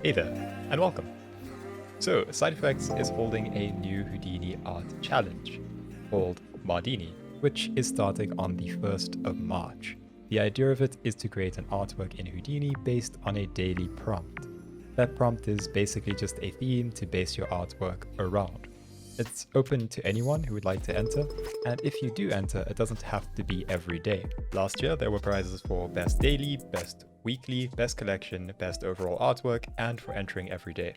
Hey there, and welcome. So, Side Effects is holding a new Houdini art challenge called Mardini, which is starting on the 1st of March. The idea of it is to create an artwork in Houdini based on a daily prompt. That prompt is basically just a theme to base your artwork around. It's open to anyone who would like to enter, and if you do enter, it doesn't have to be every day. Last year, there were prizes for Best Daily, Best Weekly, Best Collection, Best Overall Artwork, and for entering every day.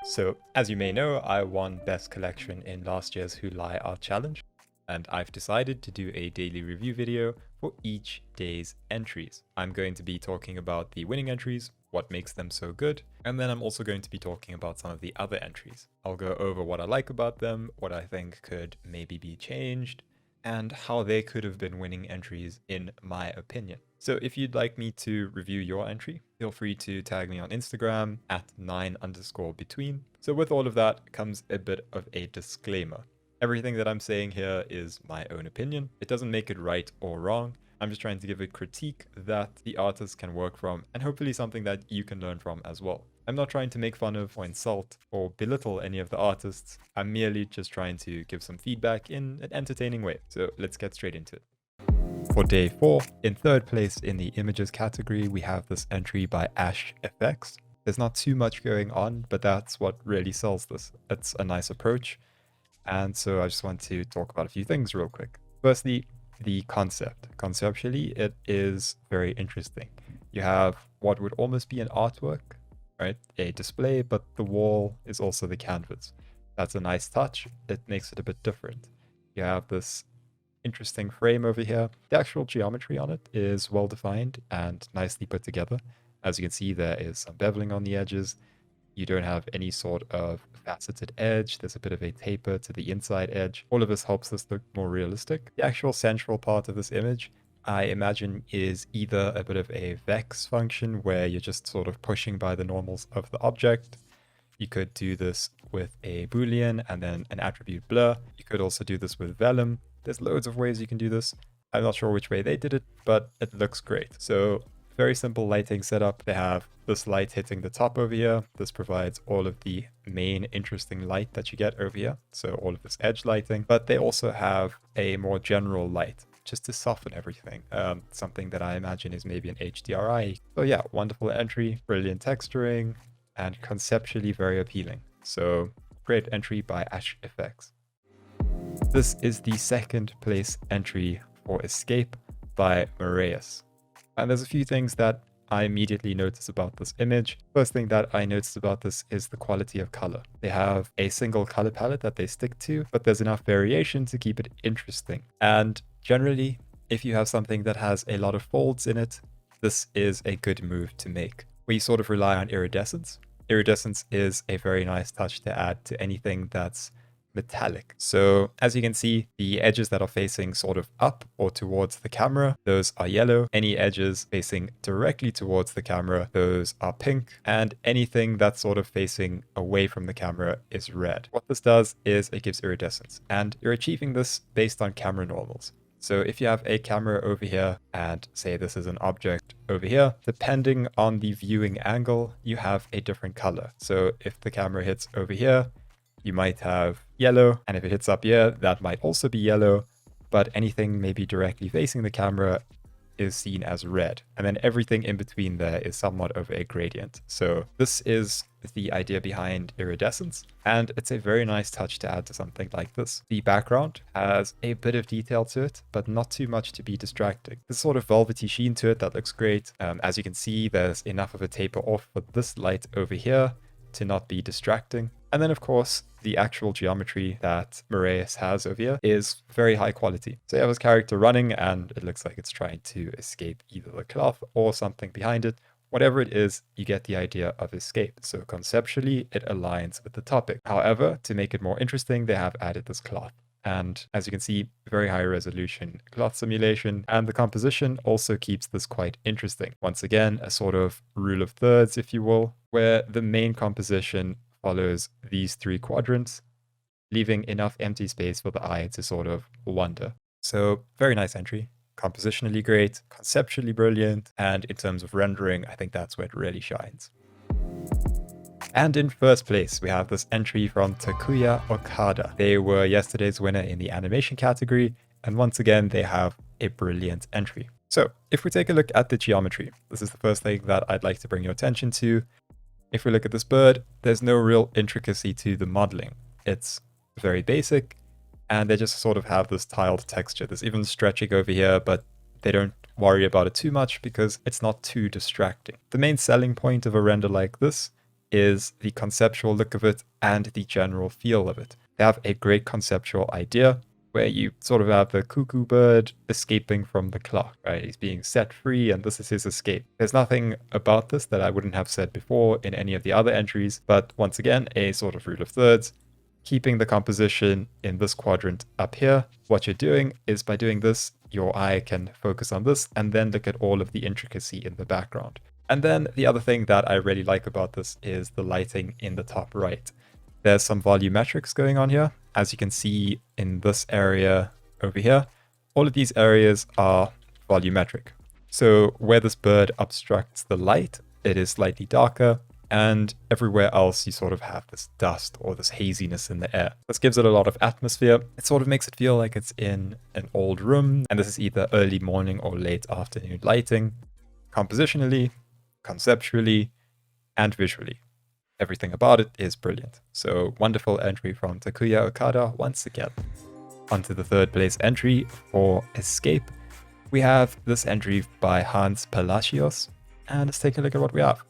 So, as you may know, I won Best Collection in last year's Who Lie Art Challenge, and I've decided to do a daily review video for each day's entries. I'm going to be talking about the winning entries, what makes them so good, and then I'm also going to be talking about some of the other entries. I'll go over what I like about them, what I think could maybe be changed, and how they could have been winning entries in my opinion. So if you'd like me to review your entry, feel free to tag me on Instagram at 9_between. So with all of that comes a bit of a disclaimer. Everything that I'm saying here is my own opinion. It doesn't make it right or wrong. I'm just trying to give a critique that the artist can work from and hopefully something that you can learn from as well. I'm not trying to make fun of or insult or belittle any of the artists. I'm merely just trying to give some feedback in an entertaining way. So let's get straight into it. For day 4, in 3rd place in the images category, we have this entry by Ash FX. There's not too much going on, but that's what really sells this. It's a nice approach. And so I just want to talk about a few things real quick. Firstly, the concept. Conceptually, it is very interesting. You have what would almost be an artwork, right? A display, but the wall is also the canvas. That's a nice touch. It makes it a bit different. You have this interesting frame over here. The actual geometry on it is well defined and nicely put together. As you can see, there is some beveling on the edges. You don't have any sort of faceted edge. There's a bit of a taper to the inside edge. All of this helps this look more realistic. The actual central part of this image, I imagine, is either a bit of a vex function where you're just sort of pushing by the normals of the object. You could do this with a boolean and then an attribute blur. You could also do this with vellum. There's loads of ways you can do this. I'm not sure which way they did it, but it looks great. So very simple lighting setup. They have this light hitting the top over here. This provides all of the main interesting light that you get over here. So all of this edge lighting, but they also have a more general light just to soften everything. Something that I imagine is maybe an HDRI. So yeah, wonderful entry, brilliant texturing, and conceptually very appealing. So great entry by Ash FX. This is the 2nd place entry for Escape by Marius. And there's a few things that I immediately notice about this image. First thing that I noticed about this is the quality of color. They have a single color palette that they stick to, but there's enough variation to keep it interesting. And generally, if you have something that has a lot of folds in it, this is a good move to make. We sort of rely on iridescence. Iridescence is a very nice touch to add to anything that's metallic. So as you can see, the edges that are facing sort of up or towards the camera, those are yellow. Any edges facing directly towards the camera, those are pink. And anything that's sort of facing away from the camera is red. What this does is it gives iridescence, and you're achieving this based on camera normals. So if you have a camera over here and say this is an object over here, depending on the viewing angle, you have a different color. So if the camera hits over here, you might have yellow, and if it hits up here, that might also be yellow, but anything maybe directly facing the camera is seen as red. And then everything in between there is somewhat of a gradient. So this is the idea behind iridescence, and it's a very nice touch to add to something like this. The background has a bit of detail to it, but not too much to be distracting. There's sort of velvety sheen to it that looks great. As you can see, there's enough of a taper off for this light over here to not be distracting. And then, of course, the actual geometry that Marius has over here is very high quality. So you have his character running, and it looks like it's trying to escape either the cloth or something behind it. Whatever it is, you get the idea of escape. So conceptually, it aligns with the topic. However, to make it more interesting, they have added this cloth. And as you can see, very high resolution cloth simulation, and the composition also keeps this quite interesting. Once again, a sort of rule of thirds, if you will, where the main composition follows these 3 quadrants, leaving enough empty space for the eye to sort of wander. So very nice entry. compositionally great, conceptually brilliant, and in terms of rendering, I think that's where it really shines. And in first place, we have this entry from Takuya Okada. They were yesterday's winner in the animation category, and once again, they have a brilliant entry. So if we take a look at the geometry, this is the first thing that I'd like to bring your attention to. If we look at this bird, there's no real intricacy to the modeling. It's very basic, and they just sort of have this tiled texture. There's even stretching over here, but they don't worry about it too much because it's not too distracting. The main selling point of a render like this is the conceptual look of it and the general feel of it. They have a great conceptual idea where you sort of have the cuckoo bird escaping from the clock, right? He's being set free and this is his escape. There's nothing about this that I wouldn't have said before in any of the other entries, but once again, a sort of rule of thirds, keeping the composition in this quadrant up here. What you're doing is by doing this, your eye can focus on this and then look at all of the intricacy in the background. And then the other thing that I really like about this is the lighting in the top right. There's some volumetrics going on here. As you can see in this area over here, all of these areas are volumetric. So where this bird obstructs the light, it is slightly darker, and everywhere else you sort of have this dust or this haziness in the air. This gives it a lot of atmosphere. It sort of makes it feel like it's in an old room, and this is either early morning or late afternoon lighting. Compositionally, conceptually, and visually, everything about it is brilliant. So wonderful entry from Takuya Okada once again. Onto the third place entry for Escape. We have this entry by Hans Palacios, and let's take a look at what we have.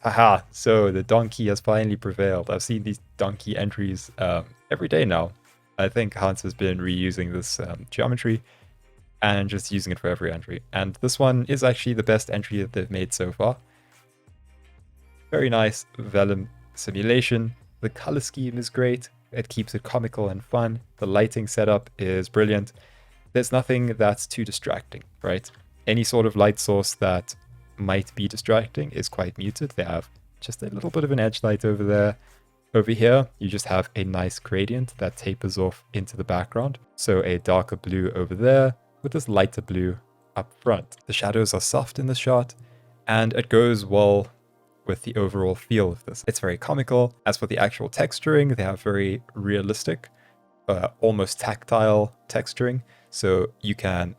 Haha, so the donkey has finally prevailed. I've seen these donkey entries every day now. I think Hans has been reusing this geometry and just using it for every entry. And this one is actually the best entry that they've made so far. Very nice vellum simulation. The color scheme is great. It keeps it comical and fun. The lighting setup is brilliant. There's nothing that's too distracting, right? Any sort of light source that might be distracting is quite muted. They have just a little bit of an edge light over there. Over here, you just have a nice gradient that tapers off into the background. So a darker blue over there with this lighter blue up front. The shadows are soft in the shot, and it goes well with the overall feel of this. It's very comical. As for the actual texturing, they have very realistic, almost tactile texturing. So you can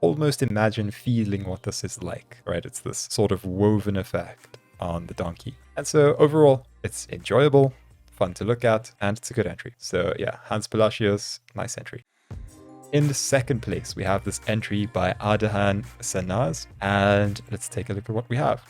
almost imagine feeling what this is like, right? It's this sort of woven effect on the donkey. And so overall, it's enjoyable, fun to look at, and it's a good entry. So yeah, Hans Palacios, nice entry. In the second place, we have this entry by Ardahan Sanaz, and let's take a look at what we have.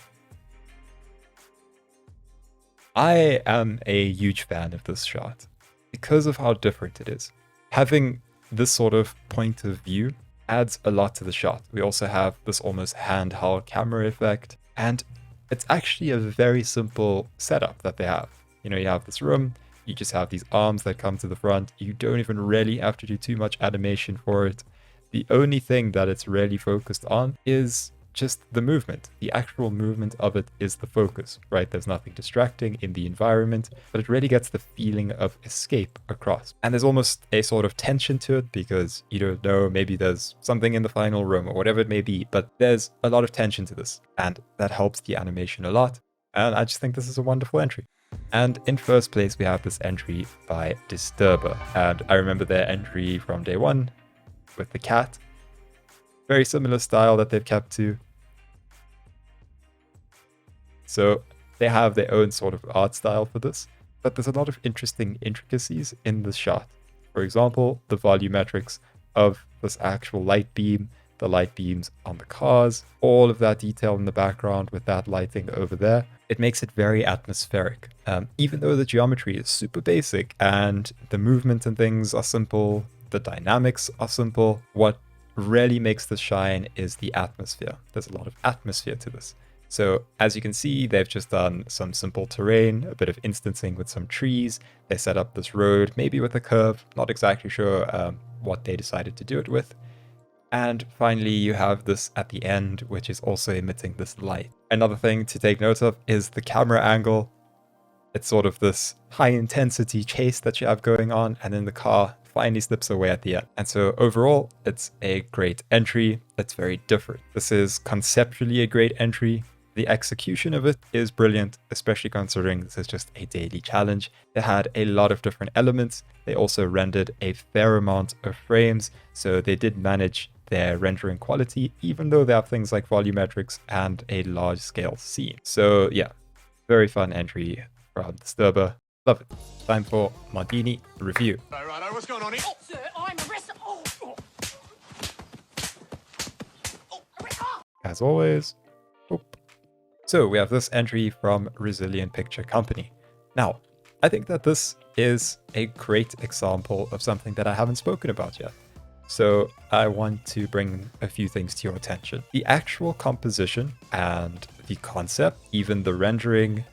I am a huge fan of this shot because of how different it is. Having this sort of point of view adds a lot to the shot. We also have this almost handheld camera effect, and it's actually a very simple setup that they have. You know, you have this room, you just have these arms that come to the front. You don't even really have to do too much animation for it. The only thing that it's really focused on is just the movement. The actual movement of it is the focus, right? There's nothing distracting in the environment, but it really gets the feeling of escape across. And there's almost a sort of tension to it because you don't know, maybe there's something in the final room or whatever it may be, but there's a lot of tension to this, and that helps the animation a lot. And I just think this is a wonderful entry. And in first place, we have this entry by Disturber. And I remember their entry from day one with the cat. Very similar style that they've kept to. So they have their own sort of art style for this, but there's a lot of interesting intricacies in the shot. For example, the volumetrics of this actual light beam, the light beams on the cars, all of that detail in the background with that lighting over there. It makes it very atmospheric. Even though the geometry is super basic and the movement and things are simple, the dynamics are simple, what really makes this shine is the atmosphere. There's a lot of atmosphere to this. So as you can see, they've just done some simple terrain, a bit of instancing with some trees. They set up this road, maybe with a curve, not exactly sure what they decided to do it with. And finally, you have this at the end, which is also emitting this light. Another thing to take note of is the camera angle. It's sort of this high intensity chase that you have going on, and then the car finally slips away at the end. And so overall, it's a great entry. It's very different. This is conceptually a great entry. The execution of it is brilliant, especially considering this is just a daily challenge. It had a lot of different elements. They also rendered a fair amount of frames, so they did manage their rendering quality, even though they have things like volumetrics and a large scale scene. So yeah, very fun entry from Disturber. Love it. Time for Mardini review. Right, what's going on here? Oh, sir, I'm arrested. As always, boop. So we have this entry from Resilient Picture Company. Now, I think that this is a great example of something that I haven't spoken about yet. So I want to bring a few things to your attention. The actual composition and the concept, even the rendering,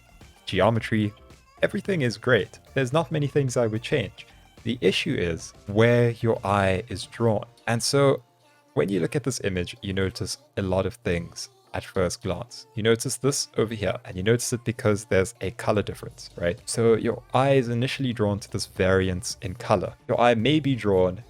geometry, everything is great. There's not many things I would change. The issue is where your eye is drawn. And so when you look at this image, you notice a lot of things at first glance. You notice this over here, and you notice it because there's a color difference, right? So your eye is initially drawn to this variance in color. Your eye may be drawn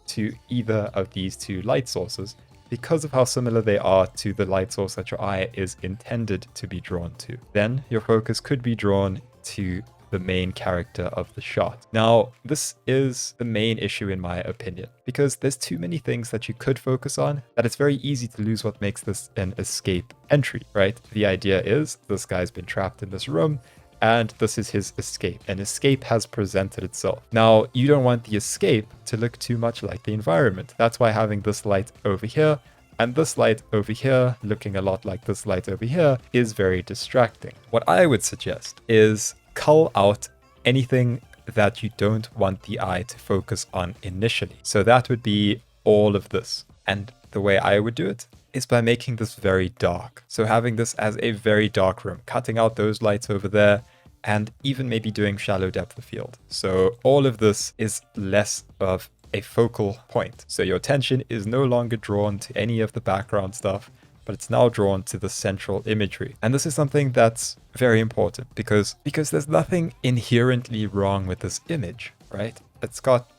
to either of these two light sources because of how similar they are to the light source that your eye is intended to be drawn to. Then your focus could be drawn to the main character of the shot. Now, this is the main issue in my opinion, because there's too many things that you could focus on that it's very easy to lose what makes this an escape entry, right? The idea is this guy's been trapped in this room and this is his escape. An escape has presented itself. Now, you don't want the escape to look too much like the environment. That's why having this light over here and this light over here looking a lot like this light over here is very distracting. What I would suggest is cull out anything that you don't want the eye to focus on initially. So that would be all of this. And the way I would do it is by making this very dark. So having this as a very dark room, cutting out those lights over there, and even maybe doing shallow depth of field. So all of this is less of a focal point. So your attention is no longer drawn to any of the background stuff, but it's now drawn to the central imagery. And this is something that's very important because there's nothing inherently wrong with this image, right? It's got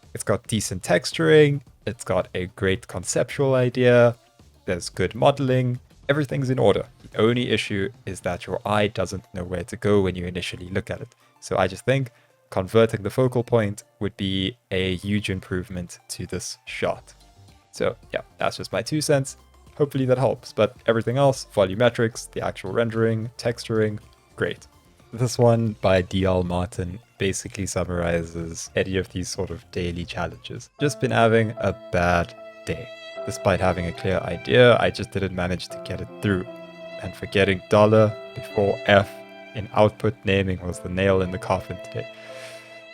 decent texturing, it's got a great conceptual idea, there's good modeling, everything's in order. The only issue is that your eye doesn't know where to go when you initially look at it. So I just think converting the focal point would be a huge improvement to this shot. So yeah, that's just my 2 cents. Hopefully that helps, but everything else, volumetrics, the actual rendering, texturing, great. This one by D.L. Martin basically summarizes any of these sort of daily challenges. Just been having a bad day. Despite having a clear idea, I just didn't manage to get it through. And forgetting dollar before F in output naming was the nail in the coffin today.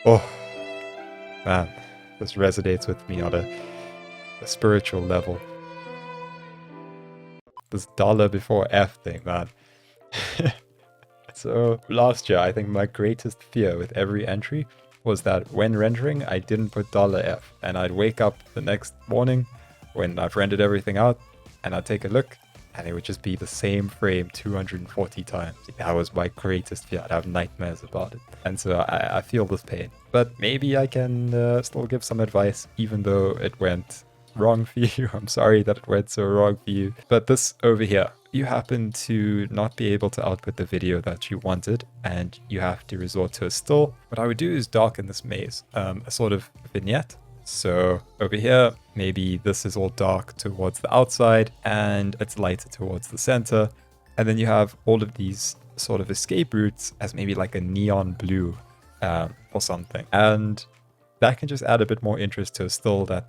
Oh, man, this resonates with me on a spiritual level. This dollar before F thing, man. So last year, I think my greatest fear with every entry was that when rendering, I didn't put $F, and I'd wake up the next morning when I've rendered everything out, and I'd take a look, and it would just be the same frame 240 times. That was my greatest fear. I'd have nightmares about it. And so I feel this pain. But maybe I can still give some advice, even though it went wrong for you. I'm sorry that it went so wrong for you. But this over here, you happen to not be able to output the video that you wanted, and you have to resort to a still. What I would do is darken this maze, a sort of vignette. So over here, maybe this is all dark towards the outside and it's lighter towards the center. And then you have all of these sort of escape routes as maybe like a neon blue or something. And that can just add a bit more interest to a still that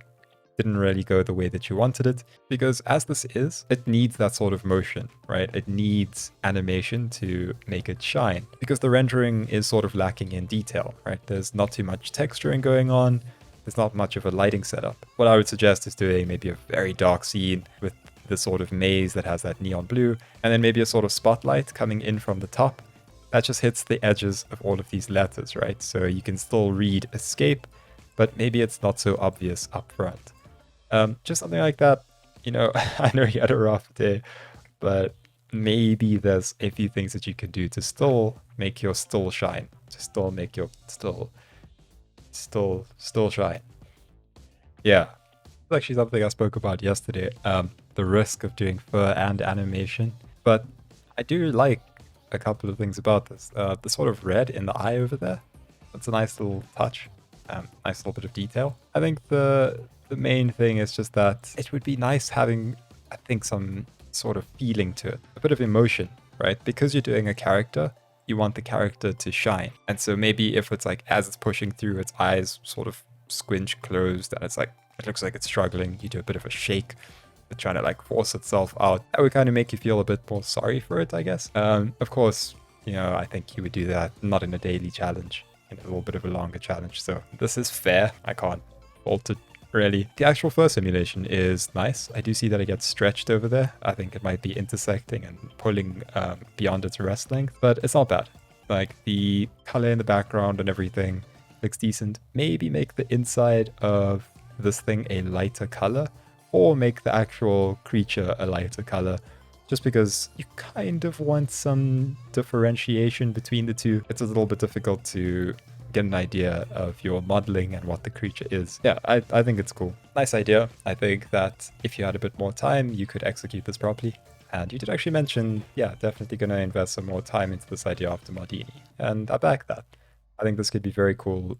didn't really go the way that you wanted it. Because as this is, it needs that sort of motion, right? It needs animation to make it shine. Because the rendering is sort of lacking in detail, right? There's not too much texturing going on. There's not much of a lighting setup. What I would suggest is doing maybe a very dark scene with the sort of maze that has that neon blue, and then maybe a sort of spotlight coming in from the top. That just hits the edges of all of these letters, right? So you can still read escape, but maybe it's not so obvious up front. Just something like that. You know, I know you had a rough day, but maybe there's a few things that you can do to still make your still shine, to still make your still shine. Yeah, it's actually something I spoke about yesterday. The risk of doing fur and animation. But I do like a couple of things about this. The sort of red in the eye over there. That's a nice little touch. Nice little bit of detail. I think the main thing is just that it would be nice having, I think, some sort of feeling to it. A bit of emotion, right? Because you're doing a character, you want the character to shine. And so maybe if it's like as it's pushing through, its eyes sort of squinch closed and it's like, it looks like it's struggling, you do a bit of a shake. It's trying to like force itself out. That would kind of make you feel a bit more sorry for it, I guess. Of course, you know, I think you would do that not in a daily challenge, in a little bit of a longer challenge. So this is fair. I can't fault it really. The actual fur simulation is nice. I do see that it gets stretched over there. I think it might be intersecting and pulling beyond its rest length, but it's not bad. Like the color in the background and everything looks decent. Maybe make the inside of this thing a lighter color, or make the actual creature a lighter color, just because you kind of want some differentiation between the two. It's a little bit difficult to get an idea of your modeling and what the creature is. Yeah, I think it's cool. Nice idea. I think that if you had a bit more time, you could execute this properly. And you did actually mention, yeah, definitely going to invest some more time into this idea after Mardini. And I back that. I think this could be very cool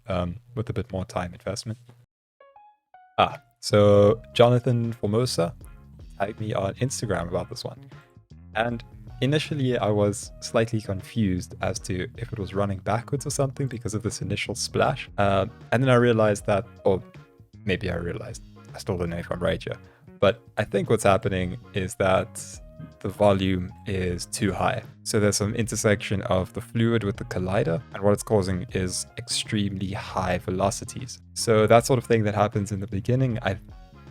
with a bit more time investment. So Jonathan Formosa tagged me on Instagram about this one. And initially I was slightly confused as to if it was running backwards or something because of this initial splash. And then I realized that, or maybe I realized, I still don't know if I'm right here, but I think what's happening is that the volume is too high. So there's some intersection of the fluid with the collider, and what it's causing is extremely high velocities. So that sort of thing that happens in the beginning, I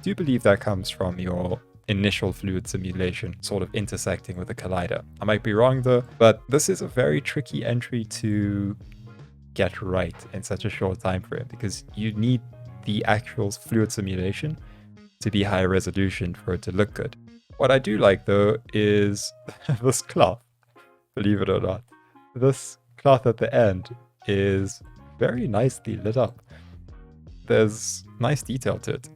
do believe that comes from your initial fluid simulation sort of intersecting with the collider. I might be wrong though, but this is a very tricky entry to get right in such a short time frame, because you need the actual fluid simulation to be high resolution for it to look good. What I do like though is this cloth, believe it or not. This cloth at the end is very nicely lit up. There's nice detail to it.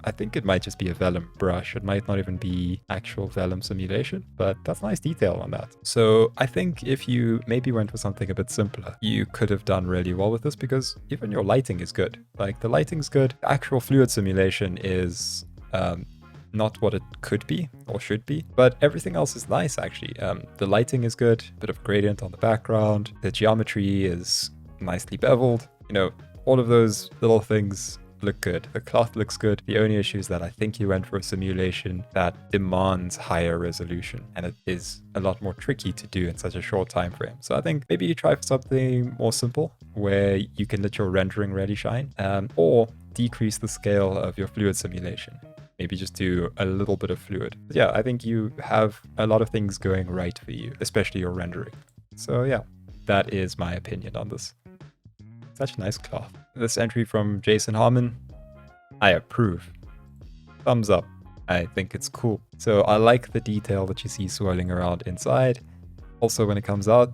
I think it might just be a vellum brush. It might not even be actual vellum simulation, but that's nice detail on that. So I think if you maybe went for something a bit simpler, you could have done really well with this, because even your lighting is good. Like the lighting's good. The actual fluid simulation is not what it could be or should be, but everything else is nice actually. The lighting is good, a bit of gradient on the background. The geometry is nicely beveled. You know, all of those little things look good. The cloth looks good. The only issue is that I think you went for a simulation that demands higher resolution, and it is a lot more tricky to do in such a short time frame. So I think maybe you try for something more simple where you can let your rendering really shine, or decrease the scale of your fluid simulation. Maybe just do a little bit of fluid. But yeah, I think you have a lot of things going right for you, especially your rendering. So yeah, that is my opinion on this. Such a nice cloth. This entry from Jason Harmon, I approve. Thumbs up. I think it's cool. So I like the detail that you see swirling around inside. Also, when it comes out,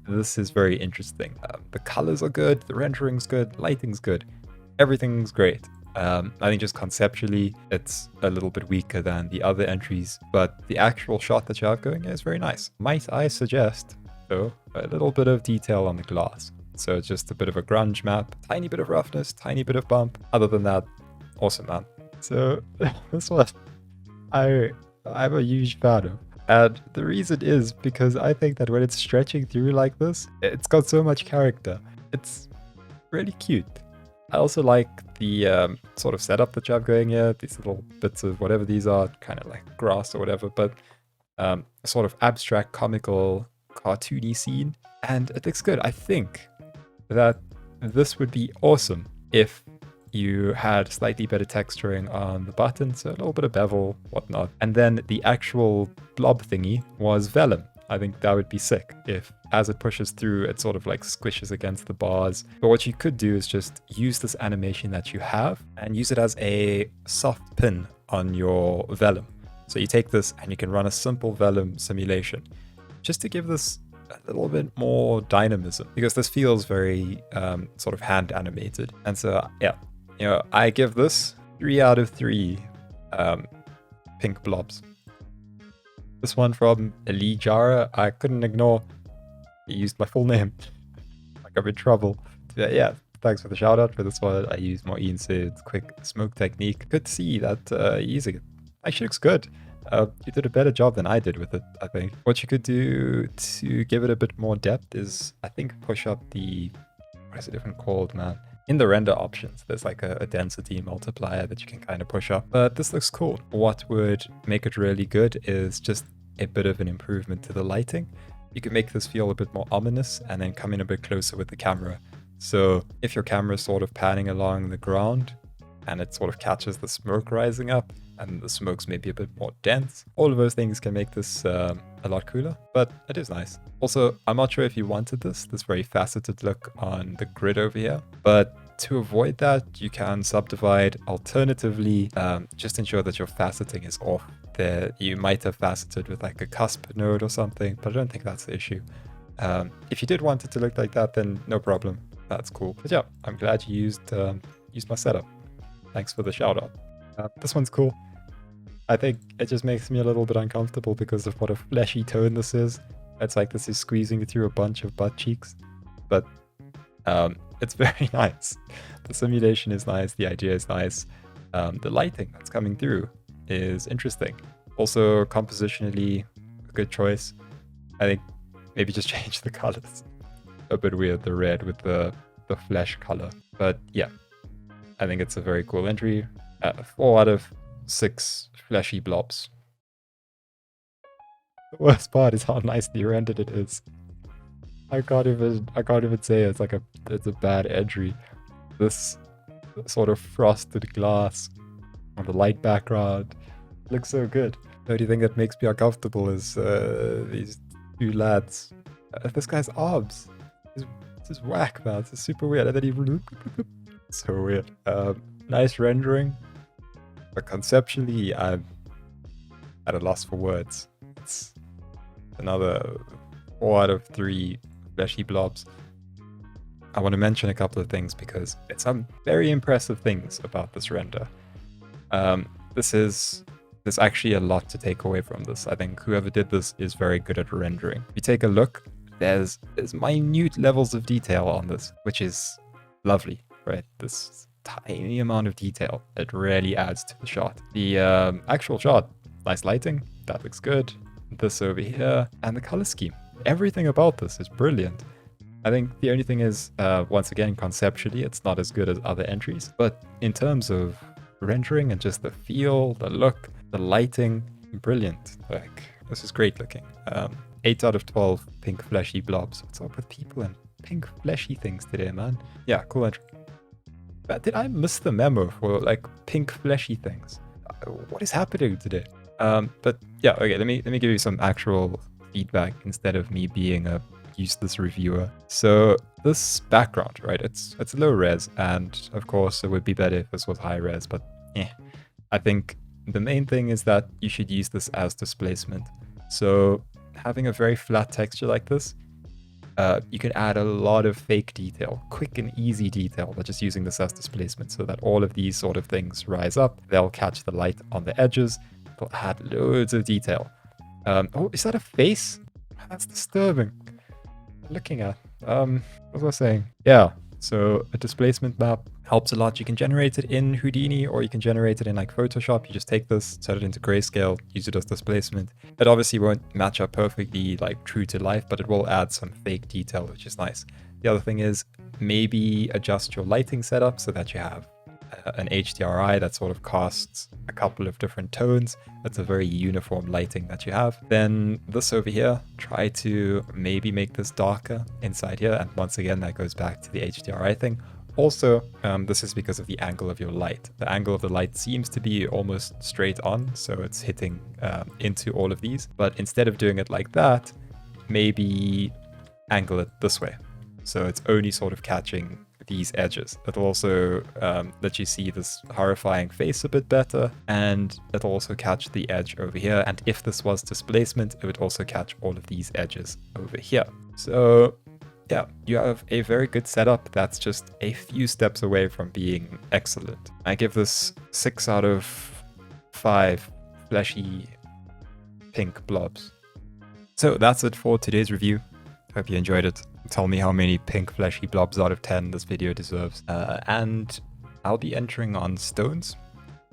this is very interesting. The colors are good, the rendering's good, lighting's good, everything's great. I think just conceptually, it's a little bit weaker than the other entries, but the actual shot that you have going is very nice. Might I suggest, though, a little bit of detail on the glass. So it's just a bit of a grunge map, tiny bit of roughness, tiny bit of bump. Other than that, awesome, man. So this one, I'm a huge fan of. And the reason is because I think that when it's stretching through like this, it's got so much character. It's really cute. I also like the sort of setup that you have going here. These little bits of whatever these are, kind of like grass or whatever, but a sort of abstract, comical, cartoony scene. And it looks good. I think that this would be awesome if you had slightly better texturing on the buttons, so a little bit of bevel, whatnot. And then the actual blob thingy was vellum. I think that would be sick if, as it pushes through, it sort of like squishes against the bars. But what you could do is just use this animation that you have and use it as a soft pin on your vellum. So you take this and you can run a simple vellum simulation just to give this a little bit more dynamism, because this feels very sort of hand animated. And so, yeah, you know, I give this 3 out of 3 pink blobs. This one from Lee Jara, I couldn't ignore. He used my full name. Like I'm in trouble. Yeah, thanks for the shout out for this one. I used Mardini Sid's quick smoke technique. Good to see that using it. Actually looks good. You did a better job than I did with it, I think. What you could do to give it a bit more depth is, I think, push up the... What is it even called, man? In the render options, there's like a density multiplier that you can kind of push up. But this looks cool. What would make it really good is just a bit of an improvement to the lighting. You can make this feel a bit more ominous and then come in a bit closer with the camera. So if your camera is sort of panning along the ground and it sort of catches the smoke rising up, and the smoke's maybe a bit more dense. All of those things can make this a lot cooler, but it is nice. Also, I'm not sure if you wanted this very faceted look on the grid over here, but to avoid that, you can subdivide. Alternatively, just ensure that your faceting is off. There, you might have faceted with like a cusp node or something, but I don't think that's the issue. If you did want it to look like that, then no problem. That's cool. But yeah, I'm glad you used my setup. Thanks for the shout out. This one's cool. I think it just makes me a little bit uncomfortable because of what a fleshy tone this is. It's like this is squeezing through a bunch of butt cheeks, but it's very nice. The simulation is nice, the idea is nice. The lighting that's coming through is interesting. Also, compositionally, a good choice. I think maybe just change the colors. A bit weird, the red with the flesh color. But yeah, I think it's a very cool entry. 4 out of 6 fleshy blobs. The worst part is how nicely rendered it is. I can't even say it's like it's a bad entry. This sort of frosted glass on the light background looks so good. The only thing that makes me uncomfortable is these 2 lads. This guy's arms. This is whack, man. This is super weird. And then he so weird. Nice rendering. But conceptually, I'm at a loss for words. It's another 4 out of 3 fleshy blobs. I want to mention a couple of things because it's some very impressive things about this render. There's actually a lot to take away from this. I think whoever did this is very good at rendering. If you take a look, there's minute levels of detail on this, which is lovely, right? This tiny amount of detail, it really adds to the shot. The actual shot, nice lighting, that looks good. This over here, and the color scheme. Everything about this is brilliant. I think the only thing is, once again, conceptually, it's not as good as other entries. But in terms of rendering and just the feel, the look, the lighting, brilliant. Like, this is great looking. 8 out of 12 pink fleshy blobs. What's up with people and pink fleshy things today, man? Yeah, cool entry. But did I miss the memo for like pink fleshy things? What is happening today? But yeah, okay, let me give you some actual feedback instead of me being a useless reviewer. So this background, right, it's low res, and of course it would be better if this was high res, but I think the main thing is that you should use this as displacement. So having a very flat texture like this, you can add a lot of fake detail, quick and easy detail, by just using this as displacement, so that all of these sort of things rise up. They'll catch the light on the edges. They'll add loads of detail. Oh, is that a face? That's disturbing. Looking at. What was I saying? Yeah. So a displacement map helps a lot. You can generate it in Houdini, or you can generate it in like Photoshop. You just take this, set it into grayscale, use it as displacement. It obviously won't match up perfectly like true to life, but it will add some fake detail, which is nice. The other thing is maybe adjust your lighting setup so that you have an HDRI that sort of casts a couple of different tones. That's a very uniform lighting that you have. Then this over here, try to maybe make this darker inside here. And once again, that goes back to the HDRI thing. Also, this is because of the angle of your light. The angle of the light seems to be almost straight on, so it's hitting into all of these. But instead of doing it like that, maybe angle it this way. So it's only sort of catching these edges. It'll also let you see this horrifying face a bit better, and it'll also catch the edge over here. And if this was displacement, it would also catch all of these edges over here. So yeah, you have a very good setup that's just a few steps away from being excellent. I give this 6 out of 5 fleshy pink blobs. So that's it for today's review. Hope you enjoyed it. Tell me how many pink fleshy blobs out of 10 this video deserves. And I'll be entering on stones.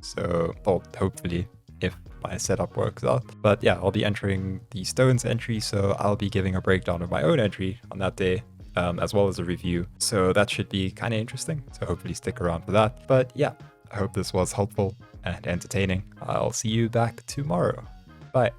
So, well, hopefully, if my setup works out. But yeah, I'll be entering the stones entry, so I'll be giving a breakdown of my own entry on that day, as well as a review. So that should be kind of interesting. So hopefully stick around for that. But yeah, I hope this was helpful and entertaining. I'll see you back tomorrow. Bye.